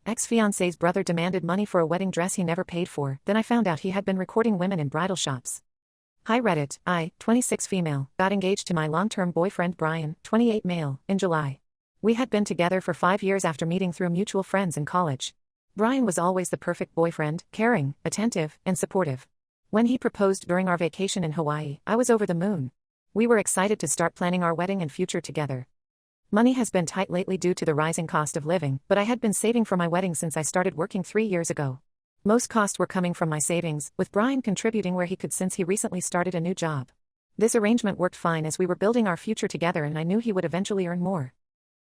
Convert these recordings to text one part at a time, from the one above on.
Ex-fiancé's brother demanded money for a wedding dress he never paid for. Then I found out he had been recording women in bridal shops. Hi Reddit, I, 26 female, got engaged to my long-term boyfriend Brian, 28 male, in July. We had been together for 5 years after meeting through mutual friends in college. Brian was always the perfect boyfriend, caring, attentive, and supportive. When he proposed during our vacation in Hawaii, I was over the moon. We were excited to start planning our wedding and future together. Money has been tight lately due to the rising cost of living, but I had been saving for my wedding since I started working 3 years ago. Most costs were coming from my savings, with Brian contributing where he could since he recently started a new job. This arrangement worked fine as we were building our future together and I knew he would eventually earn more.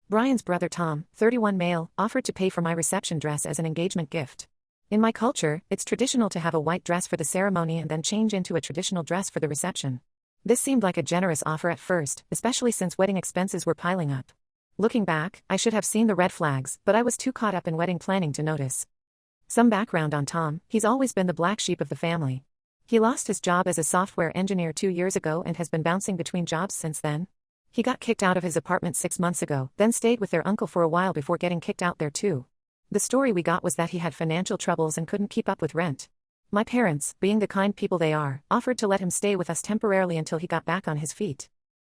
Brian's brother Tom, 31 male, offered to pay for my reception dress as an engagement gift. In my culture, it's traditional to have a white dress for the ceremony and then change into a traditional dress for the reception. This seemed like a generous offer at first, especially since wedding expenses were piling up. Looking back, I should have seen the red flags, but I was too caught up in wedding planning to notice. Some background on Tom: he's always been the black sheep of the family. He lost his job as a software engineer 2 years ago and has been bouncing between jobs since then. He got kicked out of his apartment 6 months ago, then stayed with their uncle for a while before getting kicked out there too. The story we got was that he had financial troubles and couldn't keep up with rent. My parents, being the kind people they are, offered to let him stay with us temporarily until he got back on his feet.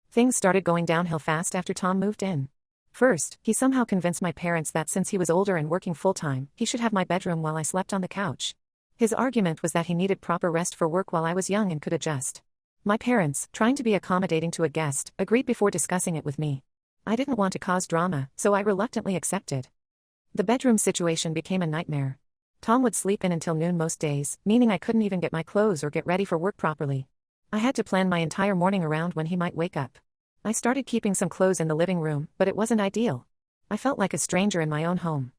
Things started going downhill fast after Tom moved in. First, he somehow convinced my parents that since he was older and working full-time, he should have my bedroom while I slept on the couch. His argument was that he needed proper rest for work while I was young and could adjust. My parents, trying to be accommodating to a guest, agreed before discussing it with me. I didn't want to cause drama, so I reluctantly accepted. The bedroom situation became a nightmare. Tom would sleep in until noon most days, meaning I couldn't even get my clothes or get ready for work properly. I had to plan my entire morning around when he might wake up. I started keeping some clothes in the living room, but it wasn't ideal. I felt like a stranger in my own home.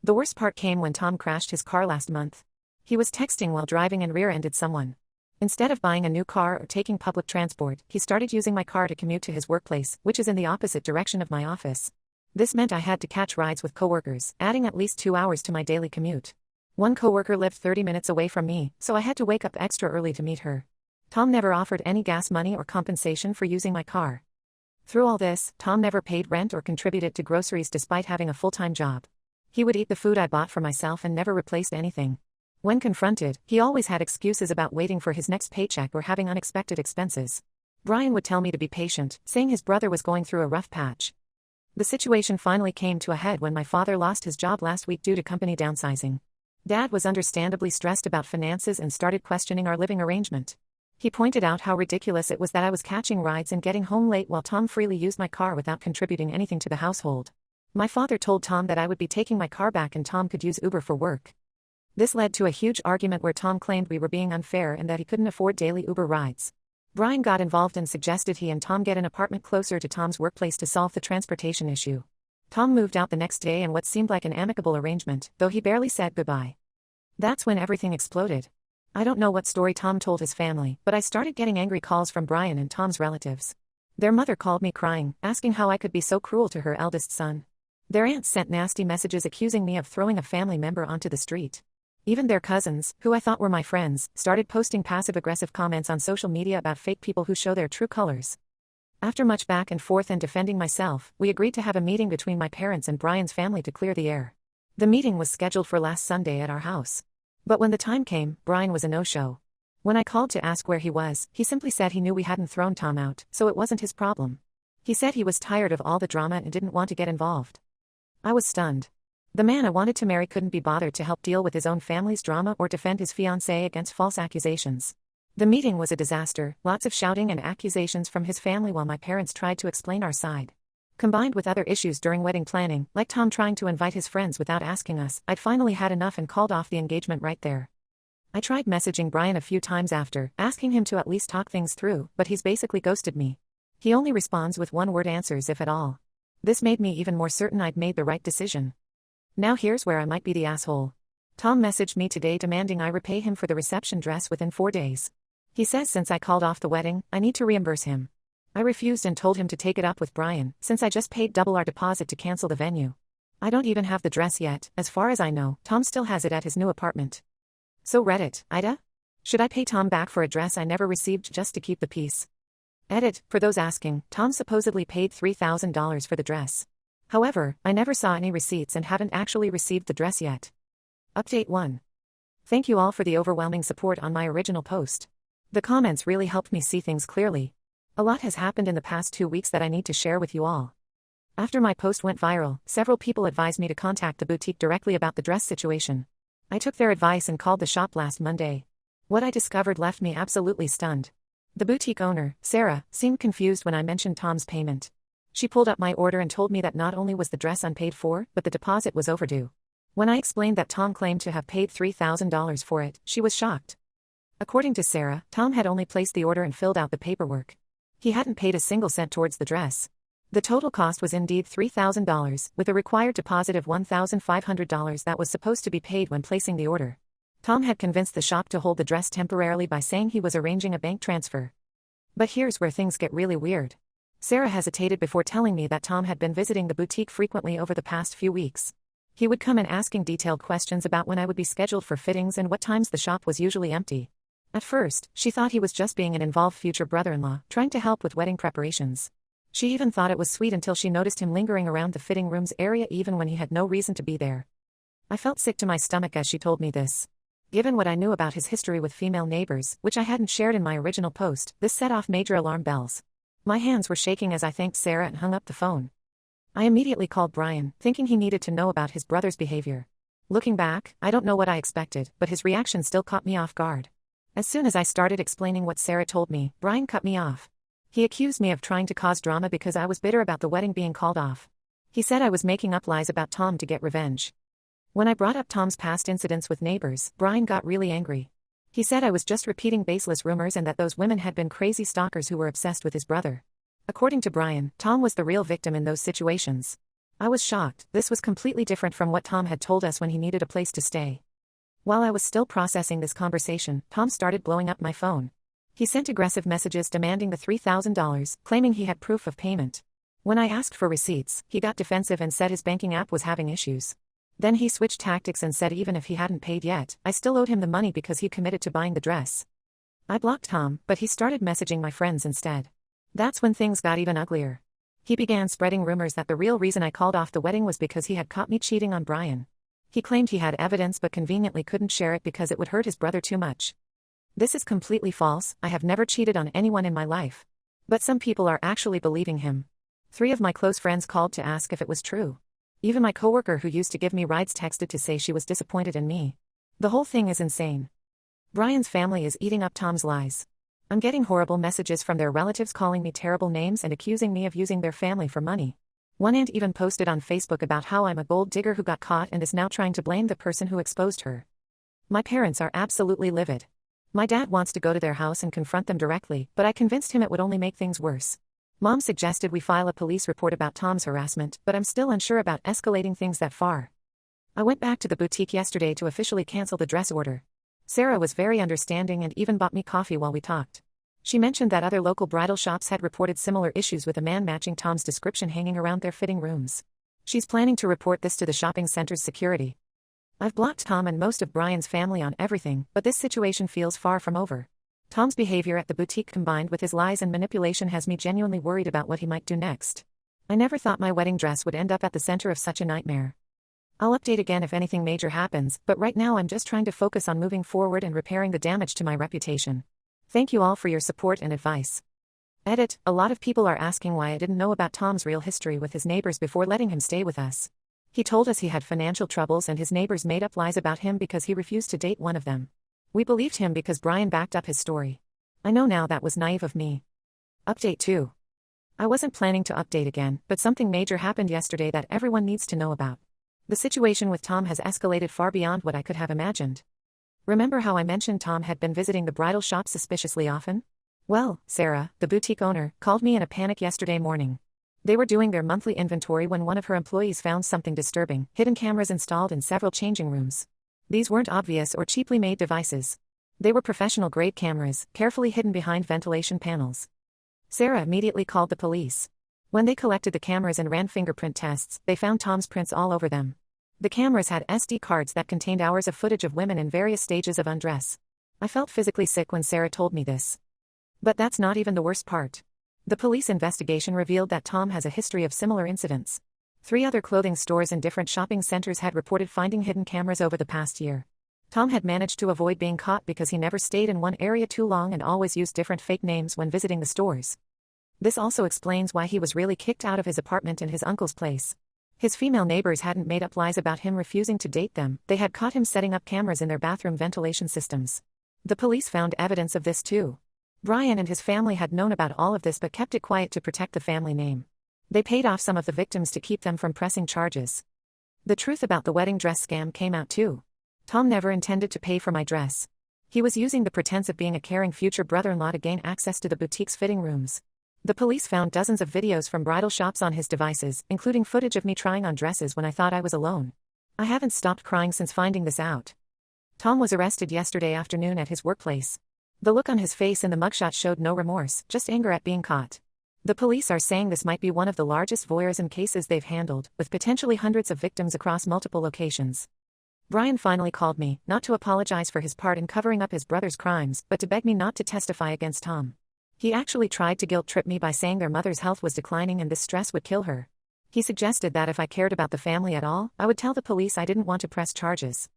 The worst part came when Tom crashed his car last month. He was texting while driving and rear-ended someone. Instead of buying a new car or taking public transport, he started using my car to commute to his workplace, which is in the opposite direction of my office. This meant I had to catch rides with coworkers, adding at least 2 hours to my daily commute. One coworker lived 30 minutes away from me, so I had to wake up extra early to meet her. Tom never offered any gas money or compensation for using my car. Through all this, Tom never paid rent or contributed to groceries despite having a full-time job. He would eat the food I bought for myself and never replaced anything. When confronted, he always had excuses about waiting for his next paycheck or having unexpected expenses. Brian would tell me to be patient, saying his brother was going through a rough patch. The situation finally came to a head when my father lost his job last week due to company downsizing. Dad was understandably stressed about finances and started questioning our living arrangement. He pointed out how ridiculous it was that I was catching rides and getting home late while Tom freely used my car without contributing anything to the household. My father told Tom that I would be taking my car back and Tom could use Uber for work. This led to a huge argument where Tom claimed we were being unfair and that he couldn't afford daily Uber rides. Brian got involved and suggested he and Tom get an apartment closer to Tom's workplace to solve the transportation issue. Tom moved out the next day in what seemed like an amicable arrangement, though he barely said goodbye. That's when everything exploded. I don't know what story Tom told his family, but I started getting angry calls from Brian and Tom's relatives. Their mother called me crying, asking how I could be so cruel to her eldest son. Their aunt sent nasty messages accusing me of throwing a family member onto the street. Even their cousins, who I thought were my friends, started posting passive-aggressive comments on social media about fake people who show their true colors. After much back and forth and defending myself, we agreed to have a meeting between my parents and Brian's family to clear the air. The meeting was scheduled for last Sunday at our house. But when the time came, Brian was a no-show. When I called to ask where he was, he simply said he knew we hadn't thrown Tom out, so it wasn't his problem. He said he was tired of all the drama and didn't want to get involved. I was stunned. The man I wanted to marry couldn't be bothered to help deal with his own family's drama or defend his fiancée against false accusations. The meeting was a disaster, lots of shouting and accusations from his family while my parents tried to explain our side. Combined with other issues during wedding planning, like Tom trying to invite his friends without asking us, I'd finally had enough and called off the engagement right there. I tried messaging Brian a few times after, asking him to at least talk things through, but he's basically ghosted me. He only responds with one-word answers if at all. This made me even more certain I'd made the right decision. Now here's where I might be the asshole. Tom messaged me today demanding I repay him for the reception dress within 4 days. He says since I called off the wedding, I need to reimburse him. I refused and told him to take it up with Brian, since I just paid double our deposit to cancel the venue. I don't even have the dress yet. As far as I know, Tom still has it at his new apartment. So Reddit, Ida? Should I pay Tom back for a dress I never received just to keep the peace? Edit, for those asking, Tom supposedly paid $3,000 for the dress. However, I never saw any receipts and haven't actually received the dress yet. Update 1. Thank you all for the overwhelming support on my original post. The comments really helped me see things clearly. A lot has happened in the past 2 weeks that I need to share with you all. After my post went viral, several people advised me to contact the boutique directly about the dress situation. I took their advice and called the shop last Monday. What I discovered left me absolutely stunned. The boutique owner, Sarah, seemed confused when I mentioned Tom's payment. She pulled up my order and told me that not only was the dress unpaid for, but the deposit was overdue. When I explained that Tom claimed to have paid $3,000 for it, she was shocked. According to Sarah, Tom had only placed the order and filled out the paperwork. He hadn't paid a single cent towards the dress. The total cost was indeed $3,000, with a required deposit of $1,500 that was supposed to be paid when placing the order. Tom had convinced the shop to hold the dress temporarily by saying he was arranging a bank transfer. But here's where things get really weird. Sarah hesitated before telling me that Tom had been visiting the boutique frequently over the past few weeks. He would come in asking detailed questions about when I would be scheduled for fittings and what times the shop was usually empty. At first, she thought he was just being an involved future brother-in-law, trying to help with wedding preparations. She even thought it was sweet until she noticed him lingering around the fitting rooms area even when he had no reason to be there. I felt sick to my stomach as she told me this. Given what I knew about his history with female neighbors, which I hadn't shared in my original post, this set off major alarm bells. My hands were shaking as I thanked Sarah and hung up the phone. I immediately called Brian, thinking he needed to know about his brother's behavior. Looking back, I don't know what I expected, but his reaction still caught me off guard. As soon as I started explaining what Sarah told me, Brian cut me off. He accused me of trying to cause drama because I was bitter about the wedding being called off. He said I was making up lies about Tom to get revenge. When I brought up Tom's past incidents with neighbors, Brian got really angry. He said I was just repeating baseless rumors and that those women had been crazy stalkers who were obsessed with his brother. According to Brian, Tom was the real victim in those situations. I was shocked. This was completely different from what Tom had told us when he needed a place to stay. While I was still processing this conversation, Tom started blowing up my phone. He sent aggressive messages demanding the $3,000, claiming he had proof of payment. When I asked for receipts, he got defensive and said his banking app was having issues. Then he switched tactics and said even if he hadn't paid yet, I still owed him the money because he committed to buying the dress. I blocked Tom, but he started messaging my friends instead. That's when things got even uglier. He began spreading rumors that the real reason I called off the wedding was because he had caught me cheating on Brian. He claimed he had evidence but conveniently couldn't share it because it would hurt his brother too much. This is completely false. I have never cheated on anyone in my life. But some people are actually believing him. 3 of my close friends called to ask if it was true. Even my coworker who used to give me rides texted to say she was disappointed in me. The whole thing is insane. Brian's family is eating up Tom's lies. I'm getting horrible messages from their relatives calling me terrible names and accusing me of using their family for money. One aunt even posted on Facebook about how I'm a gold digger who got caught and is now trying to blame the person who exposed her. My parents are absolutely livid. My dad wants to go to their house and confront them directly, but I convinced him it would only make things worse. Mom suggested we file a police report about Tom's harassment, but I'm still unsure about escalating things that far. I went back to the boutique yesterday to officially cancel the dress order. Sarah was very understanding and even bought me coffee while we talked. She mentioned that other local bridal shops had reported similar issues with a man matching Tom's description hanging around their fitting rooms. She's planning to report this to the shopping center's security. I've blocked Tom and most of Brian's family on everything, but this situation feels far from over. Tom's behavior at the boutique combined with his lies and manipulation has me genuinely worried about what he might do next. I never thought my wedding dress would end up at the center of such a nightmare. I'll update again if anything major happens, but right now I'm just trying to focus on moving forward and repairing the damage to my reputation. Thank you all for your support and advice. Edit: a lot of people are asking why I didn't know about Tom's real history with his neighbors before letting him stay with us. He told us he had financial troubles and his neighbors made up lies about him because he refused to date one of them. We believed him because Brian backed up his story. I know now that was naive of me. Update 2. I wasn't planning to update again, but something major happened yesterday that everyone needs to know about. The situation with Tom has escalated far beyond what I could have imagined. Remember how I mentioned Tom had been visiting the bridal shop suspiciously often? Well, Sarah, the boutique owner, called me in a panic yesterday morning. They were doing their monthly inventory when one of her employees found something disturbing: hidden cameras installed in several changing rooms. These weren't obvious or cheaply made devices. They were professional-grade cameras, carefully hidden behind ventilation panels. Sarah immediately called the police. When they collected the cameras and ran fingerprint tests, they found Tom's prints all over them. The cameras had SD cards that contained hours of footage of women in various stages of undress. I felt physically sick when Sarah told me this. But that's not even the worst part. The police investigation revealed that Tom has a history of similar incidents. 3 other clothing stores in different shopping centers had reported finding hidden cameras over the past year. Tom had managed to avoid being caught because he never stayed in one area too long and always used different fake names when visiting the stores. This also explains why he was really kicked out of his apartment in his uncle's place. His female neighbors hadn't made up lies about him refusing to date them, they had caught him setting up cameras in their bathroom ventilation systems. The police found evidence of this too. Brian and his family had known about all of this but kept it quiet to protect the family name. They paid off some of the victims to keep them from pressing charges. The truth about the wedding dress scam came out too. Tom never intended to pay for my dress. He was using the pretense of being a caring future brother-in-law to gain access to the boutique's fitting rooms. The police found dozens of videos from bridal shops on his devices, including footage of me trying on dresses when I thought I was alone. I haven't stopped crying since finding this out. Tom was arrested yesterday afternoon at his workplace. The look on his face in the mugshot showed no remorse, just anger at being caught. The police are saying this might be one of the largest voyeurism cases they've handled, with potentially hundreds of victims across multiple locations. Brian finally called me, not to apologize for his part in covering up his brother's crimes, but to beg me not to testify against Tom. He actually tried to guilt-trip me by saying their mother's health was declining and this stress would kill her. He suggested that if I cared about the family at all, I would tell the police I didn't want to press charges.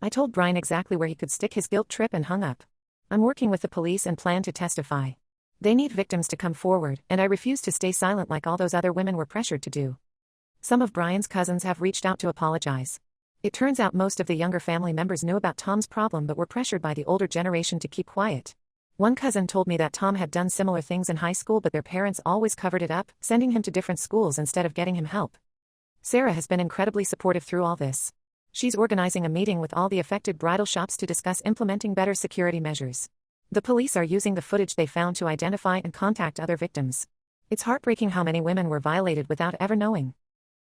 I told Brian exactly where he could stick his guilt trip and hung up. I'm working with the police and plan to testify. They need victims to come forward, and I refuse to stay silent like all those other women were pressured to do. Some of Brian's cousins have reached out to apologize. It turns out most of the younger family members knew about Tom's problem but were pressured by the older generation to keep quiet. One cousin told me that Tom had done similar things in high school but their parents always covered it up, sending him to different schools instead of getting him help. Sarah has been incredibly supportive through all this. She's organizing a meeting with all the affected bridal shops to discuss implementing better security measures. The police are using the footage they found to identify and contact other victims. It's heartbreaking how many women were violated without ever knowing.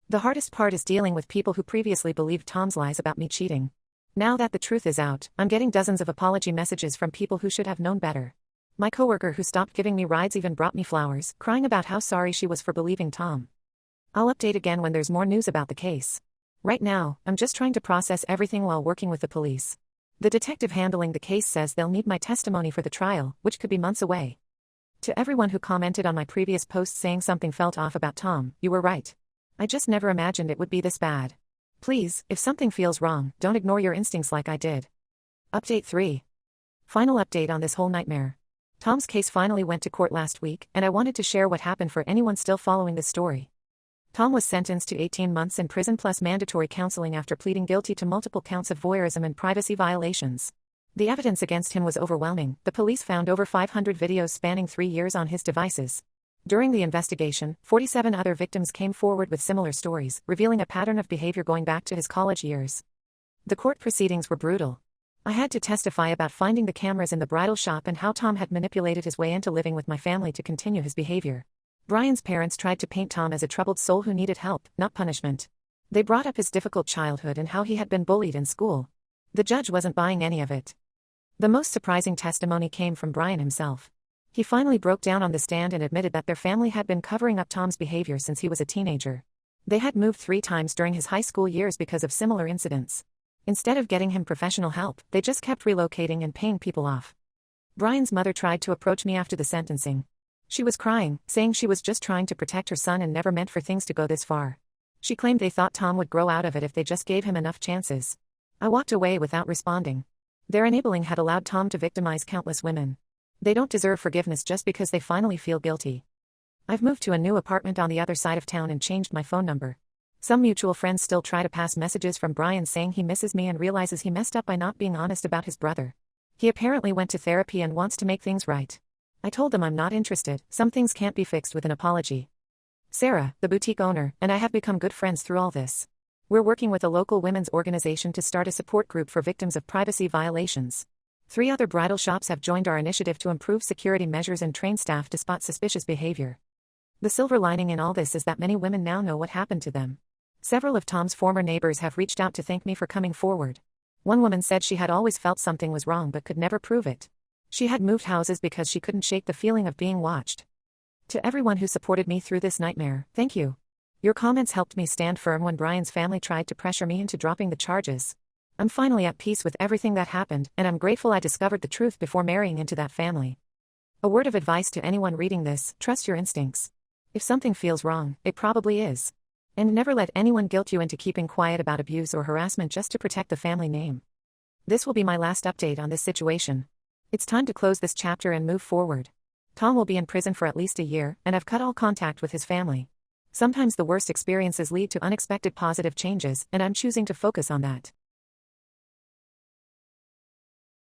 The hardest part is dealing with people who previously believed Tom's lies about me cheating. Now that the truth is out, I'm getting dozens of apology messages from people who should have known better. My coworker who stopped giving me rides even brought me flowers, crying about how sorry she was for believing Tom. I'll update again when there's more news about the case. Right now, I'm just trying to process everything while working with the police. The detective handling the case says they'll need my testimony for the trial, which could be months away. To everyone who commented on my previous post saying something felt off about Tom, you were right. I just never imagined it would be this bad. Please, if something feels wrong, don't ignore your instincts like I did. Update 3. Final update on this whole nightmare. Tom's case finally went to court last week, and I wanted to share what happened for anyone still following this story. Tom was sentenced to 18 months in prison plus mandatory counseling after pleading guilty to multiple counts of voyeurism and privacy violations. The evidence against him was overwhelming. The police found over 500 videos spanning 3 years on his devices. During the investigation, 47 other victims came forward with similar stories, revealing a pattern of behavior going back to his college years. The court proceedings were brutal. I had to testify about finding the cameras in the bridal shop and how Tom had manipulated his way into living with my family to continue his behavior. Brian's parents tried to paint Tom as a troubled soul who needed help, not punishment. They brought up his difficult childhood and how he had been bullied in school. The judge wasn't buying any of it. The most surprising testimony came from Brian himself. He finally broke down on the stand and admitted that their family had been covering up Tom's behavior since he was a teenager. They had moved 3 times during his high school years because of similar incidents. Instead of getting him professional help, they just kept relocating and paying people off. Brian's mother tried to approach me after the sentencing. She was crying, saying she was just trying to protect her son and never meant for things to go this far. She claimed they thought Tom would grow out of it if they just gave him enough chances. I walked away without responding. Their enabling had allowed Tom to victimize countless women. They don't deserve forgiveness just because they finally feel guilty. I've moved to a new apartment on the other side of town and changed my phone number. Some mutual friends still try to pass messages from Brian saying he misses me and realizes he messed up by not being honest about his brother. He apparently went to therapy and wants to make things right. I told them I'm not interested, some things can't be fixed with an apology. Sarah, the boutique owner, and I have become good friends through all this. We're working with a local women's organization to start a support group for victims of privacy violations. 3 other bridal shops have joined our initiative to improve security measures and train staff to spot suspicious behavior. The silver lining in all this is that many women now know what happened to them. Several of Tom's former neighbors have reached out to thank me for coming forward. One woman said she had always felt something was wrong but could never prove it. She had moved houses because she couldn't shake the feeling of being watched. To everyone who supported me through this nightmare, thank you. Your comments helped me stand firm when Brian's family tried to pressure me into dropping the charges. I'm finally at peace with everything that happened, and I'm grateful I discovered the truth before marrying into that family. A word of advice to anyone reading this: trust your instincts. If something feels wrong, it probably is. And never let anyone guilt you into keeping quiet about abuse or harassment just to protect the family name. This will be my last update on this situation. It's time to close this chapter and move forward. Tom will be in prison for at least a year, and I've cut all contact with his family. Sometimes the worst experiences lead to unexpected positive changes, and I'm choosing to focus on that.